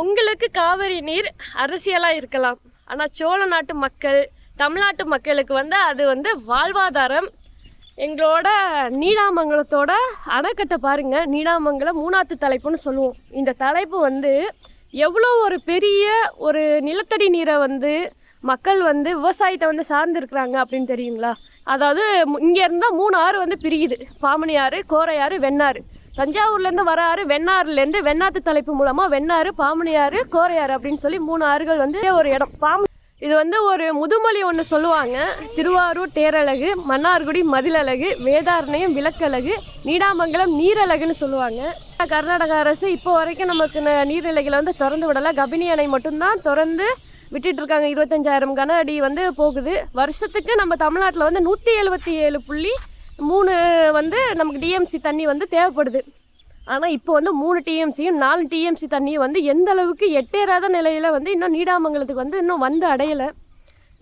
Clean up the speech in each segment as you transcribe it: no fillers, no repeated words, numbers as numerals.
உங்களுக்கு காவிரி நீர் அரசியலாக இருக்கலாம், ஆனால் சோழ நாட்டு மக்கள், தமிழ்நாட்டு மக்களுக்கு அது வாழ்வாதாரம். எங்களோட நீடாமங்கலத்தோட அணைக்கட்டை பாருங்கள், நீடாமங்கலம் 3ஆத்து தலைப்புன்னு சொல்லுவோம். இந்த தலைப்பு எவ்வளோ ஒரு பெரிய ஒரு நிலத்தடி நீரை மக்கள் விவசாயத்தை சார்ந்திருக்கிறாங்க அப்படின்னு தெரியுங்களா? அதாவது இங்கே இருந்தால் 3 ஆறு பிரியுது. பாமணி ஆறு, கோரை ஆறு, வெண்ணாறு. தஞ்சாவூர்லேருந்து வர ஆறு வெண்ணாறுலேருந்து வெண்ணாத்து தலைப்பு மூலமாக வெண்ணாறு, பாமணி ஆறு, கோரை ஆறு அப்படின்னு சொல்லி 3 ஆறுகள் ஒரு இடம். இது ஒரு முதுமொழி ஒன்று சொல்லுவாங்க. திருவாரூர் தேரழகு, மன்னார்குடி மதிலழகு, வேதாரண்யம் விளக்கழகு, நீடாமங்கலம் நீரழகுன்னு சொல்லுவாங்க. கர்நாடக அரசு இப்போ வரைக்கும் நமக்கு நீர்நிலைகளை திறந்து விடலை. கபினி அணை மட்டும்தான் திறந்து விட்டுட்டு இருக்காங்க. 25,000 கன அடி போகுது வருஷத்துக்கு. நம்ம தமிழ்நாட்டில் 177.3 நமக்கு டிஎம்சி தண்ணி தேவைப்படுது. ஆனால் இப்போ 3 டிஎம்சியும் 4 டிஎம்சி தண்ணியும் எந்த அளவுக்கு எட்டேறாத நிலையில் இன்னும் நீடாமங்கலத்துக்கு இன்னும் அடையலை.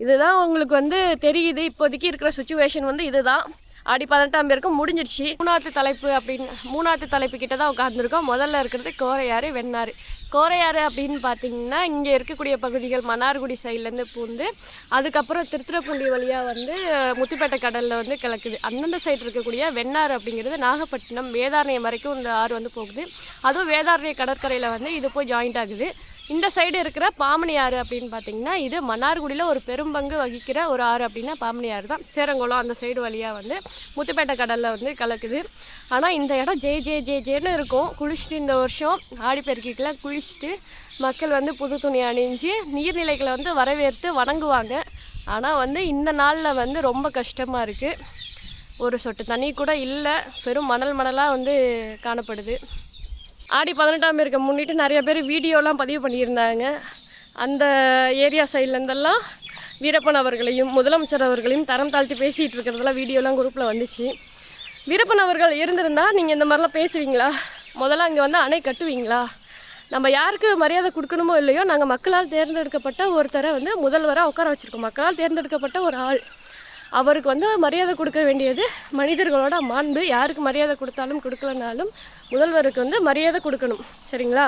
இதுதான் உங்களுக்கு தெரியுது. இப்போதைக்கு இருக்கிற சுச்சுவேஷன் இதுதான். ஆடி 18ஆம் பேருக்கு முடிஞ்சிடுச்சு. 3ஆத்து தலைப்பு கிட்ட தான் உட்காந்துருக்கோம். முதல்ல இருக்கிறது கோரையாறு, வெண்ணாறு. கோரையாறு அப்படின்னு பார்த்தீங்கன்னா இங்கே இருக்கக்கூடிய பகுதிகள் மன்னார்குடி சைட்லேருந்து பூந்து அதுக்கப்புறம் திருத்துறைப்பூண்டி வழியாக முத்துப்பேட்டை கடலில் கிழக்குது. அந்தந்த சைடு இருக்கக்கூடிய வெண்ணாறு அப்படிங்கிறது நாகப்பட்டினம் வேதாரண்யம் வரைக்கும் இந்த ஆறு போகுது. அதுவும் வேதாரண்ய கடற்கரையில் இது போய் ஜாயிண்ட் ஆகுது. இந்த சைடு இருக்கிற பாமணி ஆறு அப்படின்னு பார்த்தீங்கன்னா இது மன்னார்குடியில் ஒரு பெரும்பங்கு வகிக்கிற ஒரு ஆறு அப்படின்னா பாமணி ஆறு தான். சேரங்குளம் அந்த சைடு வழியாக முத்துப்பேட்டை கடலில் கலக்குது. ஆனால் இந்த இடம் ஜேன்னு இருக்கும். குளிச்சுட்டு இந்த வருஷம் ஆடிப்பெருக்கிக்கெலாம் குளிச்சுட்டு மக்கள் புது துணி அணிஞ்சு நீர்நிலைகளை வரவேற்று வணங்குவாங்க. ஆனால் இந்த நாளில் ரொம்ப கஷ்டமாக இருக்குது. ஒரு சொட்டு தண்ணி கூட இல்லை. பெரும் மணலாக காணப்படுது. ஆடி 18ஆம் பேருக்கு முன்னிட்டு நிறைய பேர் வீடியோலாம் பதிவு பண்ணியிருந்தாங்க. அந்த ஏரியா சைட்லேருந்தெல்லாம் வீரப்பன் அவர்களையும் முதலமைச்சர் அவர்களையும் தரம் தாழ்த்தி பேசிகிட்டு இருக்கிறதெல்லாம் வீடியோலாம் குரூப்பில் வந்துச்சு. வீரப்பன் அவர்கள் இருந்திருந்தால் நீங்கள் இந்த மாதிரிலாம் பேசுவீங்களா? முதல்ல அங்கே அணை கட்டுவீங்களா? நம்ம யாருக்கு மரியாதை கொடுக்கணுமோ இல்லையோ, நாங்கள் மக்களால் தேர்ந்தெடுக்கப்பட்ட ஒருத்தரை முதல்வராக உட்கார வச்சுருக்கோம். மக்களால் தேர்ந்தெடுக்கப்பட்ட ஒரு ஆள். அவருக்கு மரியாதை கொடுக்க வேண்டியது மனிதர்களோட மாண்பு. யாருக்கு மரியாதை கொடுத்தாலும் கொடுக்கலனாலும் முதல்வருக்கு மரியாதை கொடுக்கணும். சரிங்களா?